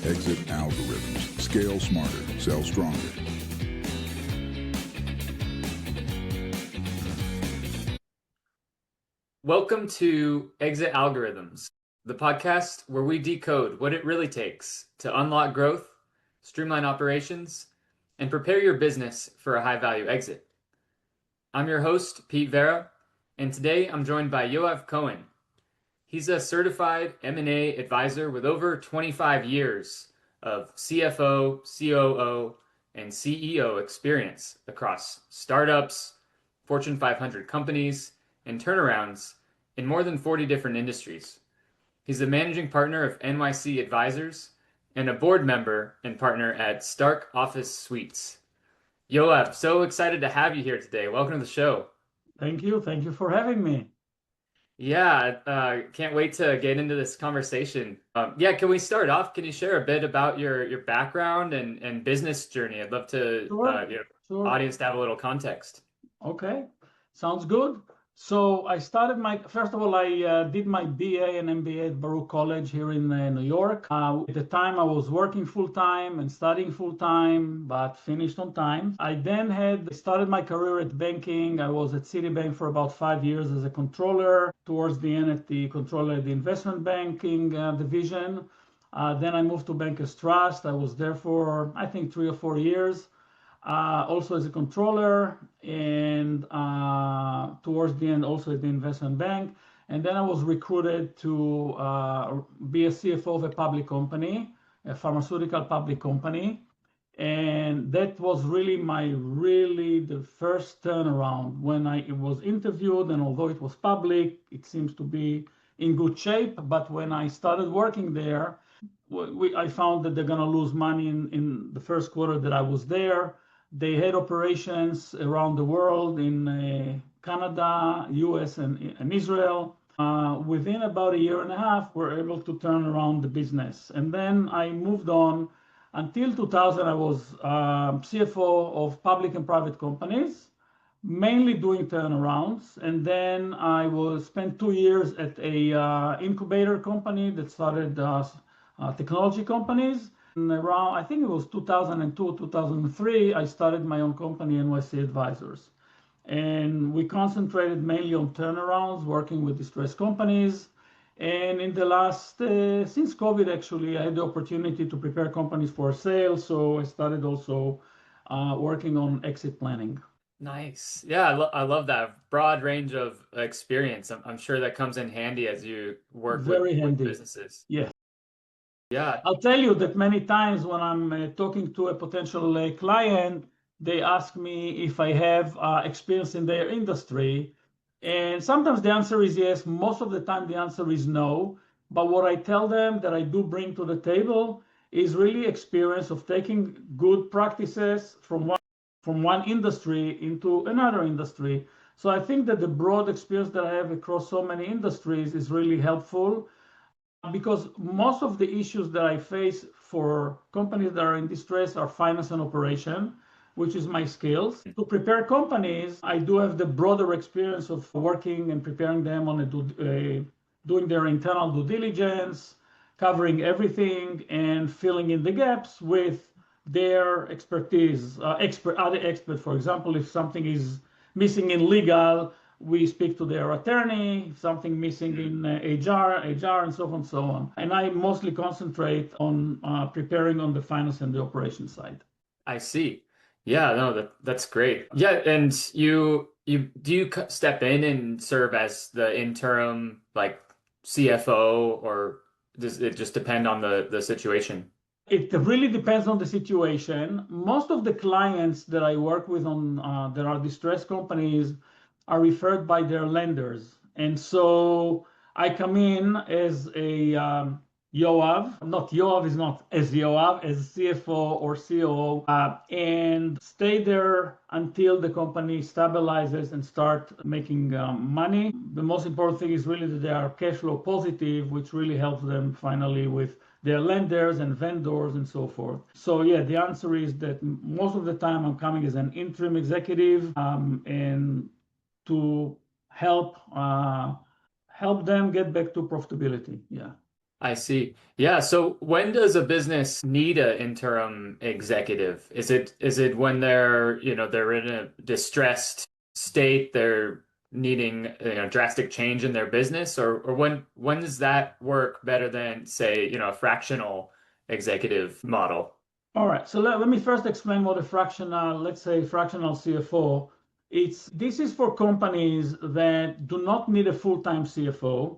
Exit algorithms. Scale smarter. Sell stronger. Welcome to Exit Algorithms, the podcast where we decode what it really takes to unlock growth, streamline operations, and prepare your business for a high-value exit. I'm your host, Pete Vera, and today I'm joined by Yoav Cohen. He's a certified M&A advisor with over 25 years of CFO, COO, and CEO experience across startups, Fortune 500 companies, and turnarounds in more than 40 different industries. He's the managing partner of NYC Advisors and a board member and partner at Stark Office Suites. Yoav, so excited to have you here today. Welcome to the show. Thank you. Thank you for having me. Yeah, can't wait to get into this conversation. Can we start off? Can you share a bit about your background and business journey? I'd love to Sure. audience to have a little context. Okay, sounds good. So I started first of all, I did my BA and MBA at Baruch College here in New York. At the time, I was working full-time and studying full-time, but finished on time. I then started my career at banking. I was at Citibank for about 5 years as a controller, towards the end at the controller at the investment banking division. Then I moved to Bankers Trust. I was there for, I think, 3 or 4 years. Also as a controller, and towards the end also at the investment bank. And then I was recruited to be a CFO of a public company, a pharmaceutical public company. And that was really the first turnaround when I was interviewed, and although it was public, it seems to be in good shape. But when I started working there, I found that they're going to lose money in the first quarter that I was there. They had operations around the world in Canada, US, and Israel. Within about a year and a half, we're able to turn around the business. And then I moved on. Until 2000, I was CFO of public and private companies, mainly doing turnarounds. And then I spent 2 years at a incubator company that started technology companies. And around, I think it was 2002, 2003, I started my own company, NYC Advisors. And we concentrated mainly on turnarounds, working with distressed companies. And in the last, since COVID, actually, I had the opportunity to prepare companies for sale. So I started also working on exit planning. Nice. Yeah, I love that broad range of experience. I'm sure that comes in handy as you work with businesses. Yes. Yeah. I'll tell you that many times when I'm talking to a potential client, they ask me if I have experience in their industry. And sometimes the answer is yes. Most of the time, the answer is no. But what I tell them that I do bring to the table is really experience of taking good practices from one industry into another industry. So I think that the broad experience that I have across so many industries is really helpful, because most of the issues that I face for companies that are in distress are finance and operation, which is my skills. To prepare companies, I do have the broader experience of working and preparing them on doing their internal due diligence, covering everything and filling in the gaps with their expertise, other experts. For example, if something is missing in legal, we speak to their attorney. If something missing in HR, and so on and so on. And I mostly concentrate on preparing on the finance and the operation side. I see. Yeah, no, that's great. Yeah, and do you step in and serve as the interim like CFO, or does it just depend on the situation? It really depends on the situation. Most of the clients that I work with on that are distressed companies are referred by their lenders. And so I come in as a Yoav is not as Yoav, as CFO or COO, and stay there until the company stabilizes and start making money. The most important thing is really that they are cash flow positive, which really helps them finally with their lenders and vendors and so forth. So yeah, the answer is that most of the time I'm coming as an interim executive, and to help them get back to profitability. Yeah. I see. Yeah. So when does a business need an interim executive? Is it when they're in a distressed state, they're needing drastic change in their business, or when does that work better than say, a fractional executive model? All right, so let me first explain what a fractional, let's say fractional CFO, this is for companies that do not need a full-time CFO.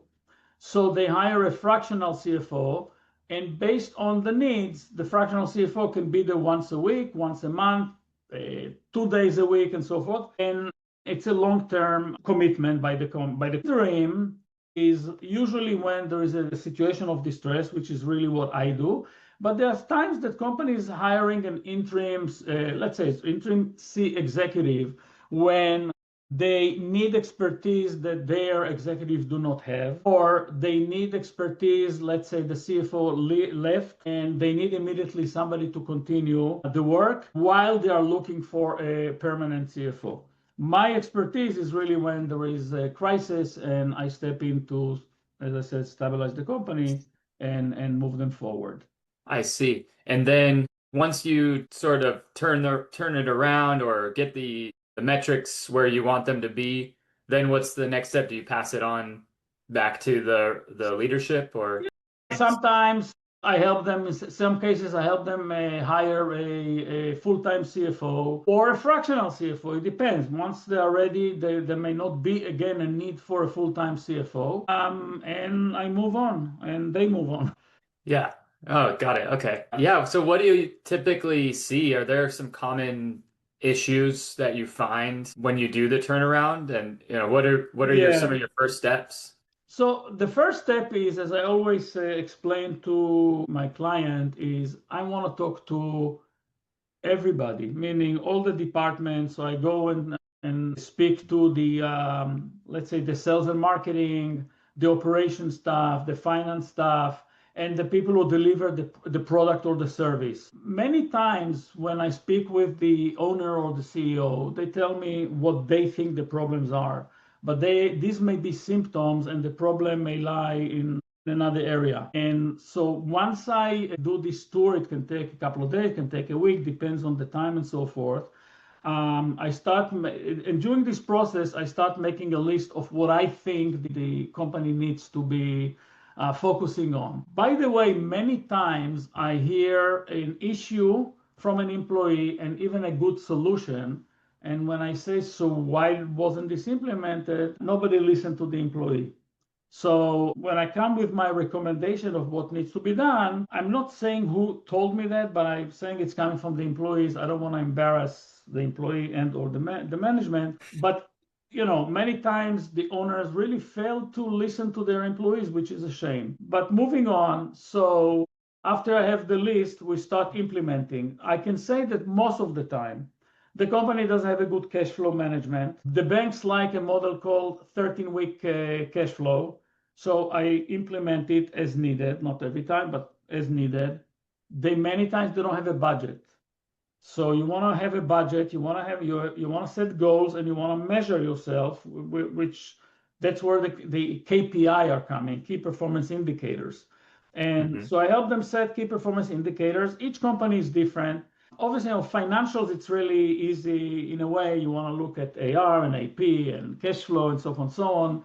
So they hire a fractional CFO, and based on the needs, the fractional CFO can be there once a week, once a month, 2 days a week, and so forth. And it's a long-term commitment by the interim is usually when there is a situation of distress, which is really what I do. But there's times that companies hiring an interim, let's say it's interim C executive, when they need expertise that their executives do not have, or they need expertise, let's say the CFO left, and they need immediately somebody to continue the work while they are looking for a permanent CFO. My expertise is really when there is a crisis and I step in to, as I said, stabilize the company and move them forward. I see. And then once you sort of turn it around or get the metrics where you want them to be, then what's the next step? Do you pass it on back to the leadership or? Sometimes I help them, in some cases, I help them hire a full-time CFO or a fractional CFO. It depends. Once they are ready, there may not be again a need for a full-time CFO. And I move on and they move on. Yeah. Oh, got it. Okay. Yeah. So what do you typically see? Are there some common issues that you find when you do the turnaround? And what are some of your first steps? So the first step is, as I always explain to my client, is I want to talk to everybody, meaning all the departments. So I go and speak to the, let's say, the sales and marketing, the operations staff, the finance staff, and the people who deliver the product or the service. Many times when I speak with the owner or the CEO, they tell me what they think the problems are. But these may be symptoms and the problem may lie in another area. And so once I do this tour, it can take a couple of days, can take a week, depends on the time and so forth. And during this process, I start making a list of what I think the company needs to be focusing on. By the way, many times I hear an issue from an employee and even a good solution. And when I say, so why wasn't this implemented? Nobody listened to the employee. So when I come with my recommendation of what needs to be done, I'm not saying who told me that, but I'm saying it's coming from the employees. I don't want to embarrass the employee and or the management. But many times the owners really fail to listen to their employees, which is a shame. But moving on, so after I have the list, we start implementing. I can say that most of the time, the company doesn't have a good cash flow management. The banks like a model called 13-week cash flow. So I implement it as needed, not every time, but as needed. Many times they don't have a budget. So you want to have a budget, you want to set goals, and you want to measure yourself, which that's where the KPI are coming, key performance indicators. And so I help them set key performance indicators. Each company is different. Obviously, financials, it's really easy in a way. You want to look at AR and AP and cash flow and so on and so on.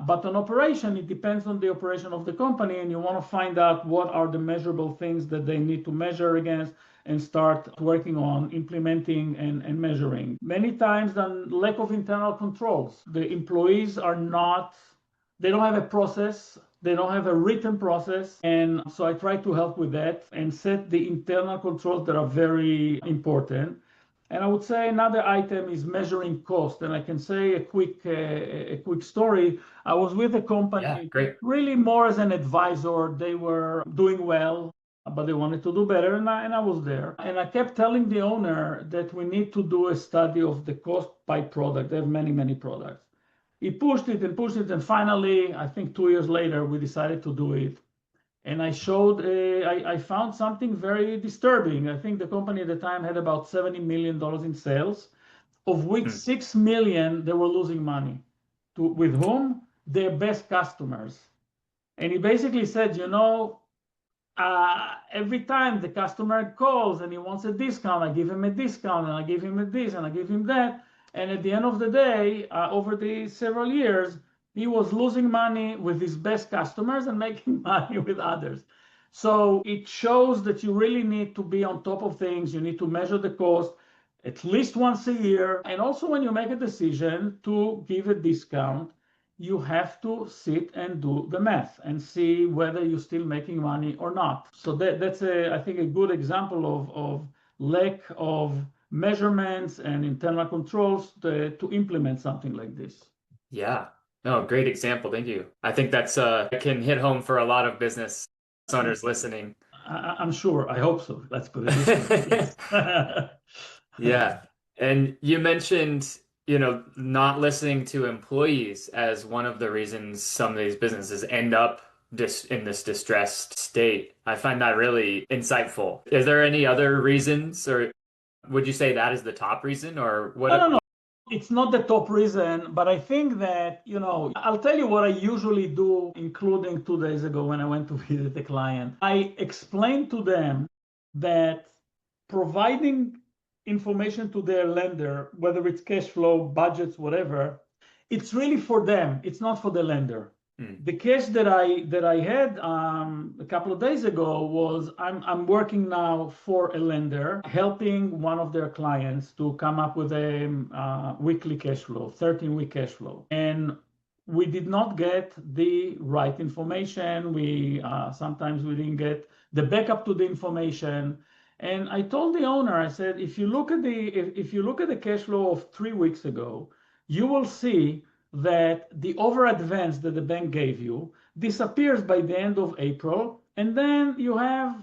But on operation, it depends on the operation of the company, and you want to find out what are the measurable things that they need to measure against and start working on implementing and measuring. Many times, the lack of internal controls. The employees they don't have a process, they don't have a written process. And so I try to help with that and set the internal controls that are very important. And I would say another item is measuring cost. And I can say a quick story. I was with a company, really more as an advisor. They were doing well, but they wanted to do better, and I was there. And I kept telling the owner that we need to do a study of the cost by product. They have many, many products. He pushed it, and finally, I think 2 years later, we decided to do it. And I found something very disturbing. I think the company at the time had about $70 million in sales, of which 6 million, they were losing money. With whom? Their best customers. And he basically said, every time the customer calls and he wants a discount, I give him a discount and I give him a this and I give him that. And at the end of the day, over the several years, he was losing money with his best customers and making money with others. So it shows that you really need to be on top of things. You need to measure the cost at least once a year. And also when you make a decision to give a discount, you have to sit and do the math and see whether you're still making money or not. So that's I think a good example of lack of measurements and internal controls to implement something like this. Yeah. No, great example. Thank you. I think that's it can hit home for a lot of business owners listening. I'm sure. I hope so. Let's put it this way. Yeah. And you mentioned, not listening to employees as one of the reasons some of these businesses end up in this distressed state. I find that really insightful. Is there any other reasons, or would you say that is the top reason, or what? No. It's not the top reason, but I think that, I'll tell you what I usually do, including 2 days ago when I went to visit a client. I explained to them that providing information to their lender, whether it's cash flow, budgets, whatever, it's really for them. It's not for the lender. The case that I had a couple of days ago was I'm working now for a lender, helping one of their clients to come up with a weekly cash flow, 13-week cash flow, and we did not get the right information. Sometimes we didn't get the backup to the information. And I told the owner, I said, if you look at the cash flow of 3 weeks ago, you will see that the over advance that the bank gave you disappears by the end of April, and then you have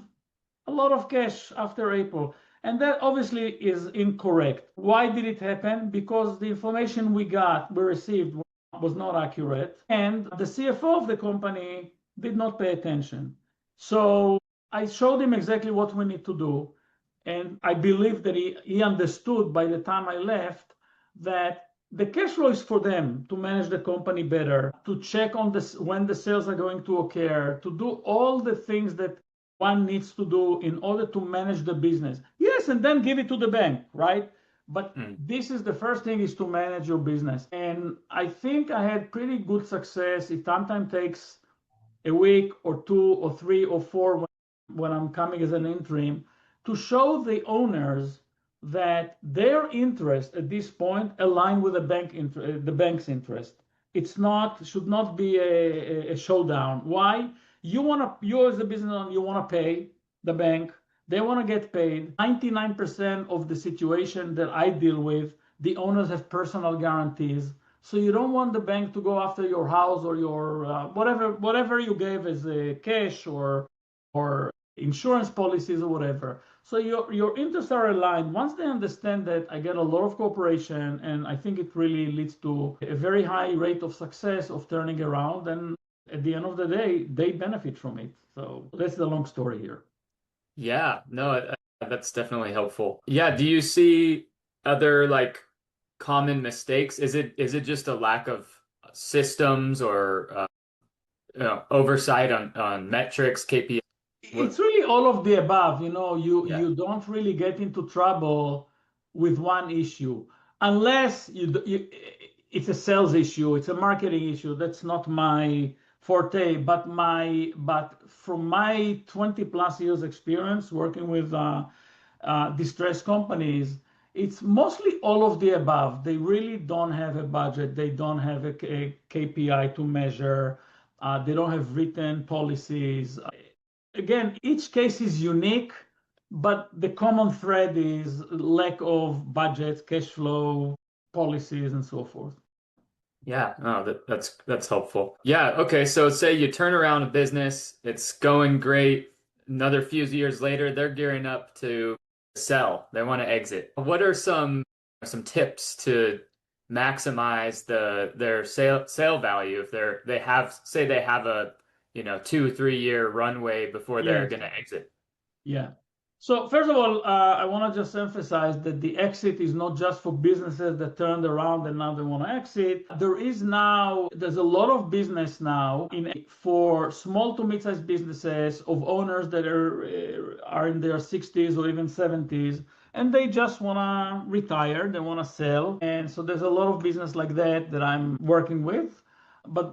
a lot of cash after April. And that obviously is incorrect. Why did it happen? Because the information we received was not accurate, and the CFO of the company did not pay attention. So I showed him exactly what we need to do. And I believe that he understood by the time I left that the cash flow is for them to manage the company better, to check on when the sales are going to occur, to do all the things that one needs to do in order to manage the business. Yes, and then give it to the bank, right? But this is the first thing, is to manage your business. And I think I had pretty good success. It sometimes takes a week or 2 or 3 or 4 when I'm coming as an interim to show the owners that their interest at this point align with the bank's interest. Should not be a showdown. Why? You as a business owner, you want to pay the bank. They want to get paid. 99% of the situation that I deal with, the owners have personal guarantees. So you don't want the bank to go after your house or your whatever you gave as cash or insurance policies or whatever. So your interests are aligned. Once they understand that, I get a lot of cooperation, and I think it really leads to a very high rate of success of turning around. And at the end of the day, they benefit from it. So that's the long story here. Yeah, no, that's definitely helpful. Yeah, do you see other common mistakes? Is it just a lack of systems or oversight on metrics, KPIs? It's really all of the above. You don't really get into trouble with one issue unless it's a sales issue, it's a marketing issue. That's not my forte. But from my 20 plus years experience working with distressed companies, it's mostly all of the above. They really don't have a budget. They don't have a KPI to measure. They don't have written policies. Again, each case is unique, but the common thread is lack of budgets, cash flow, policies, and so forth. Yeah, no, that's helpful. Yeah, okay. So say you turn around a business, it's going great. Another few years later, they're gearing up to sell. They want to exit. What are some tips to maximize their sale value if they have a 2-3 year runway before they're Yes. going to exit? Yeah. So first of all, I want to just emphasize that the exit is not just for businesses that turned around and now they want to exit. There's a lot of business now for small to mid-sized businesses of owners that are in their 60s or even 70s, and they just want to retire, they want to sell. And so there's a lot of business like that I'm working with. But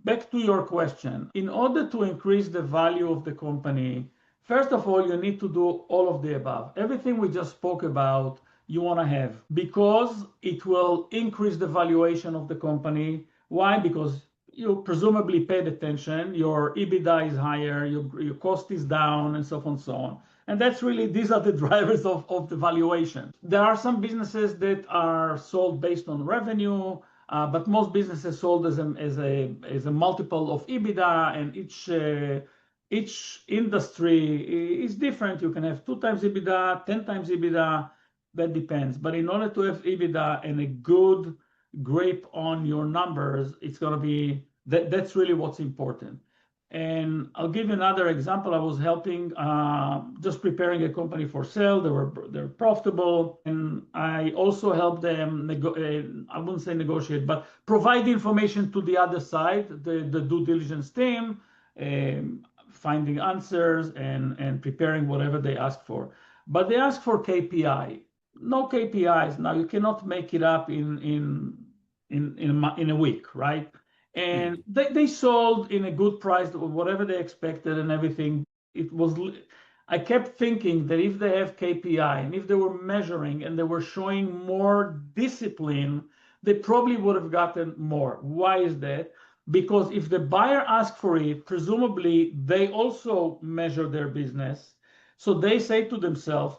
back to your question, in order to increase the value of the company, first of all, you need to do all of the above. Everything we just spoke about, you want to have, because it will increase the valuation of the company. Why? Because you presumably paid attention, your EBITDA is higher, your cost is down, and so on and so on. And these are the drivers of the valuation. There are some businesses that are sold based on revenue, but most businesses sold as a multiple of EBITDA, and each industry is different. You can have 2 times EBITDA, 10 times EBITDA, that depends. But in order to have EBITDA and a good grip on your numbers, it's going to be that's really what's important. And I'll give you another example. I was helping, just preparing a company for sale. They're profitable, and I also helped them. I wouldn't say negotiate, but provide information to the other side, the due diligence team, finding answers and preparing whatever they ask for. But they ask for KPI. No KPIs. Now you cannot make it up in a week, right? And they sold in a good price, whatever they expected and everything. I kept thinking that if they have KPI and if they were measuring and they were showing more discipline, they probably would have gotten more. Why is that? Because if the buyer asks for it, presumably they also measure their business. So they say to themselves,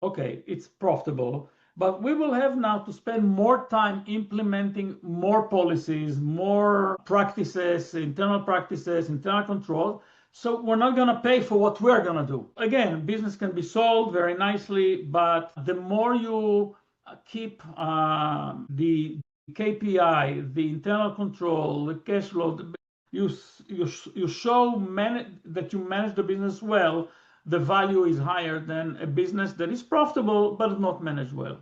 okay, it's profitable, but we will have now to spend more time implementing more policies, more practices, internal control. So we're not going to pay for what we're going to do. Again, business can be sold very nicely, but the more you keep the KPI, the internal control, the cash flow, you show that you manage the business well, the value is higher than a business that is profitable but not managed well.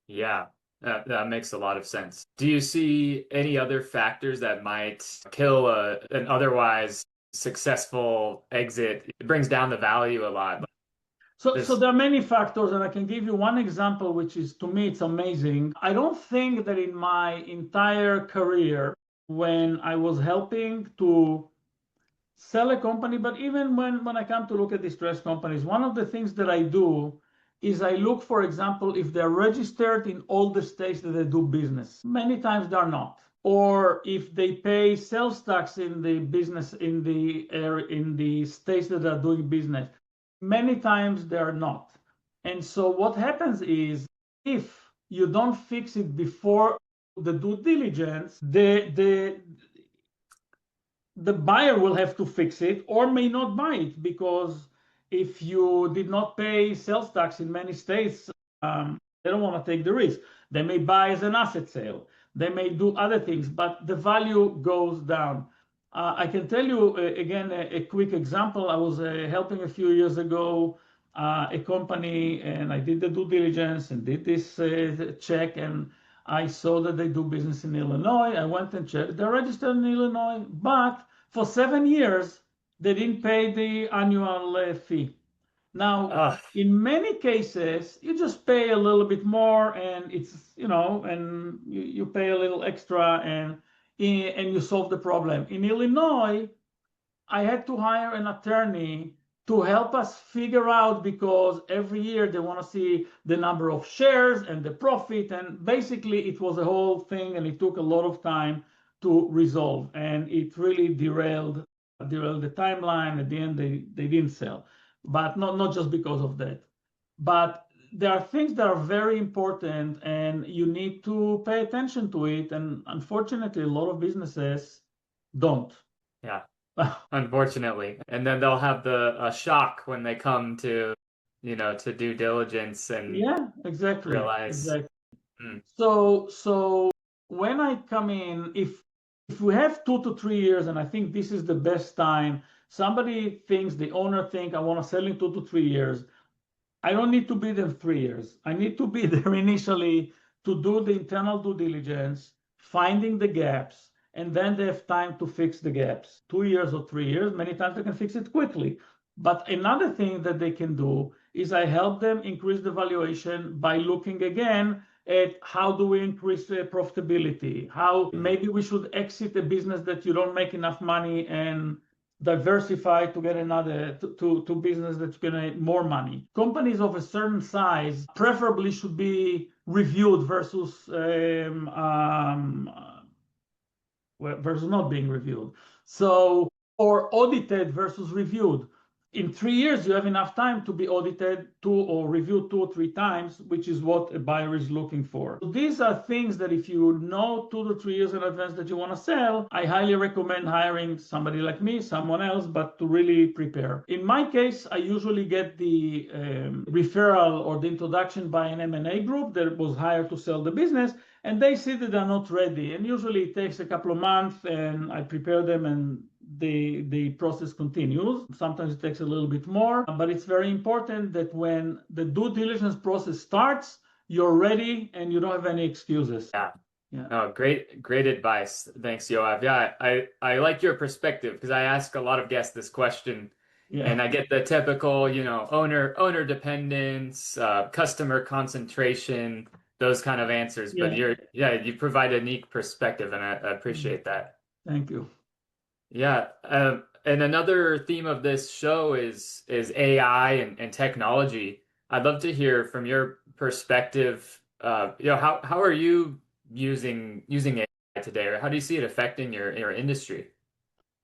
Yeah, that makes a lot of sense. Do you see any other factors that might kill an otherwise successful exit? It brings down the value a lot. So there are many factors, and I can give you one example, which is, to me, it's amazing. I don't think that in my entire career, when I was helping to sell a company, but even when I come to look at distressed companies, one of the things that I do is I look, for example, if they're registered in all the states that they do business. Many times they're not. Or if they pay sales tax in the business in the states that are doing business. Many times they are not. And so what happens is, if you don't fix it before the due diligence, the buyer will have to fix it or may not buy it, because if you did not pay sales tax in many states, they don't want to take the risk. They may buy as an asset sale. They may do other things, but the value goes down. I can tell you, again, a quick example. I was helping a few years ago a company, and I did the due diligence and did this check, and I saw that they do business in Illinois. I went and checked. They're registered in Illinois, but for 7 years, they didn't pay the annual fee. Now, in many cases, you just pay a little bit more, and it's, and you pay a little extra, and you solve the problem. In Illinois, I had to hire an attorney to help us figure out, because every year they want to see the number of shares and the profit, and basically it was a whole thing, and it took a lot of time to resolve, and it really derailed the timeline. At the end, they didn't sell, but not just because of that. But there are things that are very important, and you need to pay attention to it. And unfortunately, a lot of businesses don't. Yeah, unfortunately. And then they'll have a shock when they come to due diligence and realize. Exactly. So when I come in, if we have 2 to 3 years, and I think this is the best time, the owner think I want to sell in 2 to 3 years, I don't need to be there 3 years. I need to be there initially to do the internal due diligence, finding the gaps, and then they have time to fix the gaps. 2 years or 3 years, many times they can fix it quickly. But another thing that they can do is I help them increase the valuation by looking again at how do we increase profitability, how maybe we should exit a business that you don't make enough money and diversify to get another to business that's going to make more money. Companies of a certain size preferably should be reviewed versus versus not being reviewed. So, or audited versus reviewed. In 3 years, you have enough time to be audited 2 or reviewed 2 or 3 times, which is what a buyer is looking for. So these are things that if you know 2 to 3 years in advance that you want to sell, I highly recommend hiring somebody like me, someone else, but to really prepare. In my case, I usually get the referral or the introduction by an M&A group that was hired to sell the business, and they see that they're not ready. And usually it takes a couple of months, and I prepare them, and the process continues. Sometimes it takes a little bit more, but it's very important that when the due diligence process starts, you're ready and you don't have any excuses. Yeah. Oh, great advice. Thanks, Yoav. Yeah, I like your perspective because I ask a lot of guests this question, and I get the typical, owner dependence, customer concentration, those kind of answers. But you provide a unique perspective, and I appreciate that. Thank you. Yeah, and another theme of this show is AI and technology. I'd love to hear from your perspective. How are you using AI today, or how do you see it affecting your industry?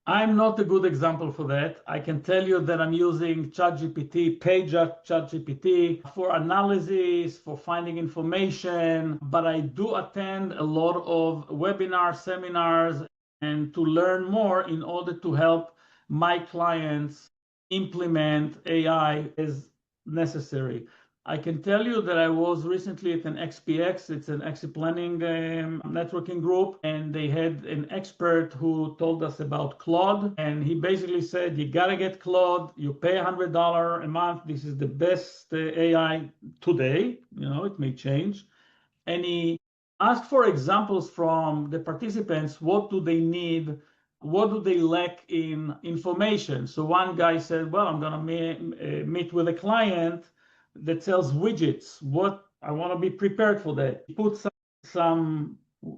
I'm not a good example for that. I can tell you that I'm using ChatGPT, paid ChatGPT for analysis, for finding information, but I do attend a lot of webinars, seminars, and to learn more in order to help my clients implement AI as necessary. I can tell you that I was recently at an XPX, it's an exit planning networking group, and they had an expert who told us about Claude, and he basically said, you gotta get Claude, you pay $100 a month, this is the best AI today, it may change. And he ask for examples from the participants. What do they need? What do they lack in information? So one guy said, well, I'm going to meet with a client that sells widgets. I want to be prepared for that. He put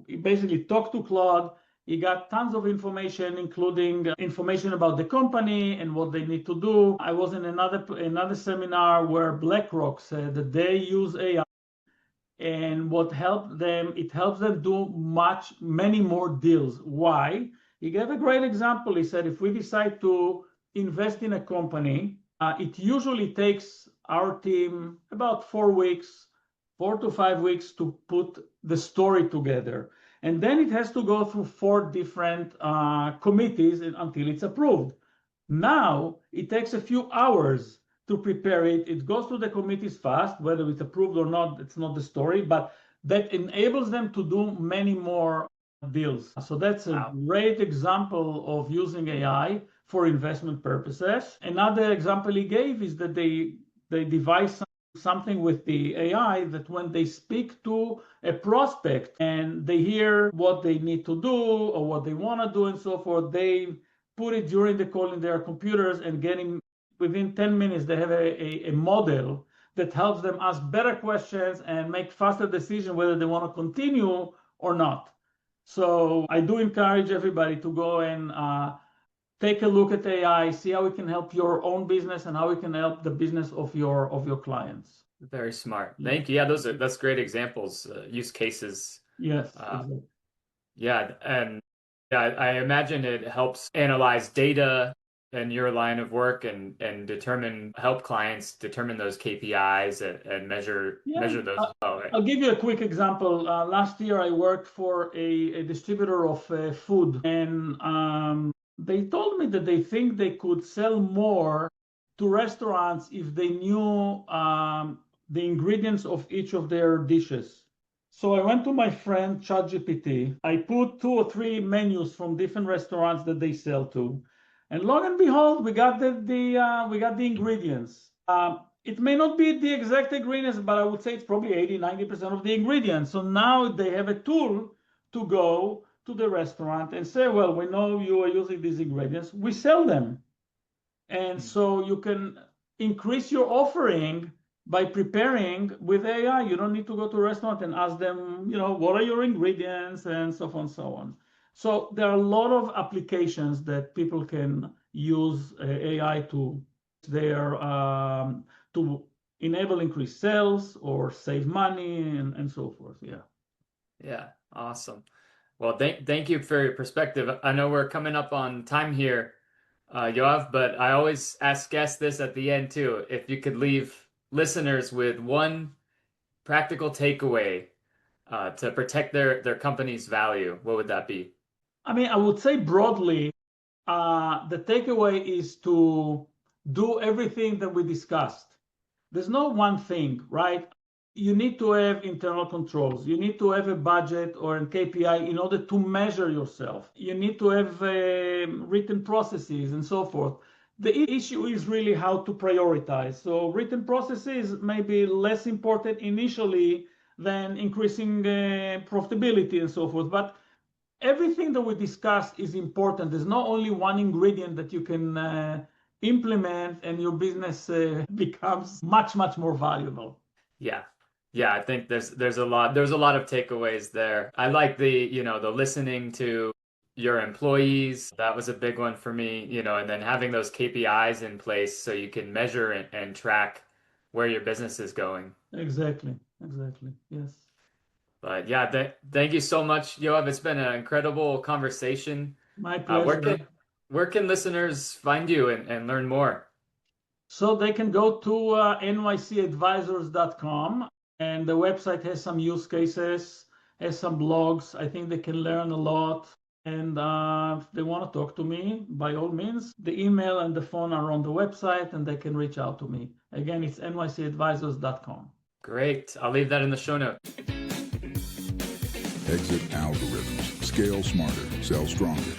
he basically talked to Claude. He got tons of information, including information about the company and what they need to do. I was in another seminar where BlackRock said that they use AI. And it helps them do many more deals. Why? He gave a great example. He said, if we decide to invest in a company, it usually takes our team about 4 to 5 weeks to put the story together. And then it has to go through 4 different committees until it's approved. Now, it takes a few hours to prepare it. It goes to the committees fast, whether it's approved or not, it's not the story, but that enables them to do many more deals. So that's a great example of using AI for investment purposes. Another example he gave is that they devise something with the AI that when they speak to a prospect and they hear what they need to do or what they want to do and so forth, they put it during the call in their computers and within 10 minutes, they have a model that helps them ask better questions and make faster decisions whether they want to continue or not. So I do encourage everybody to go and take a look at AI, see how it can help your own business and how it can help the business of your clients. Very smart. Thank you. Yeah, that's great examples, use cases. Yes. Exactly. Yeah, and I imagine it helps analyze data in your line of work and help clients determine those KPIs and measure those as well, right? I'll give you a quick example. Last year, I worked for a distributor of food, and they told me that they think they could sell more to restaurants if they knew the ingredients of each of their dishes. So I went to my friend ChatGPT. I put 2 or 3 menus from different restaurants that they sell to. And lo and behold, we got the ingredients. It may not be the exact ingredients, but I would say it's probably 80-90% of the ingredients. So now they have a tool to go to the restaurant and say, well, we know you are using these ingredients, we sell them. And so you can increase your offering by preparing with AI. You don't need to go to a restaurant and ask them, what are your ingredients and so on and so on. So there are a lot of applications that people can use AI to to enable increased sales or save money and so forth. Yeah. Yeah, awesome. Well, thank you for your perspective. I know we're coming up on time here, Yoav, but I always ask guests this at the end too. If you could leave listeners with one practical takeaway to protect their company's value, what would that be? I mean, I would say broadly, the takeaway is to do everything that we discussed. There's no one thing, right? You need to have internal controls. You need to have a budget or a KPI in order to measure yourself. You need to have written processes and so forth. The issue is really how to prioritize. So written processes may be less important initially than increasing profitability and so forth. But everything that we discussed is important. There's not only one ingredient that you can implement and your business becomes much more valuable. Yeah, I think there's a lot of takeaways there. I like the listening to your employees. That was a big one for me, and then having those KPIs in place so you can measure and track where your business is going. Exactly. Yes. But yeah, thank you so much, Yoav. It's been an incredible conversation. My pleasure. Where can listeners find you and learn more? So they can go to nycadvisors.com, and the website has some use cases, has some blogs. I think they can learn a lot. And if they want to talk to me, by all means, the email and the phone are on the website, and they can reach out to me. Again, it's nycadvisors.com. Great. I'll leave that in the show notes. Exit algorithms. Scale smarter. Sell stronger.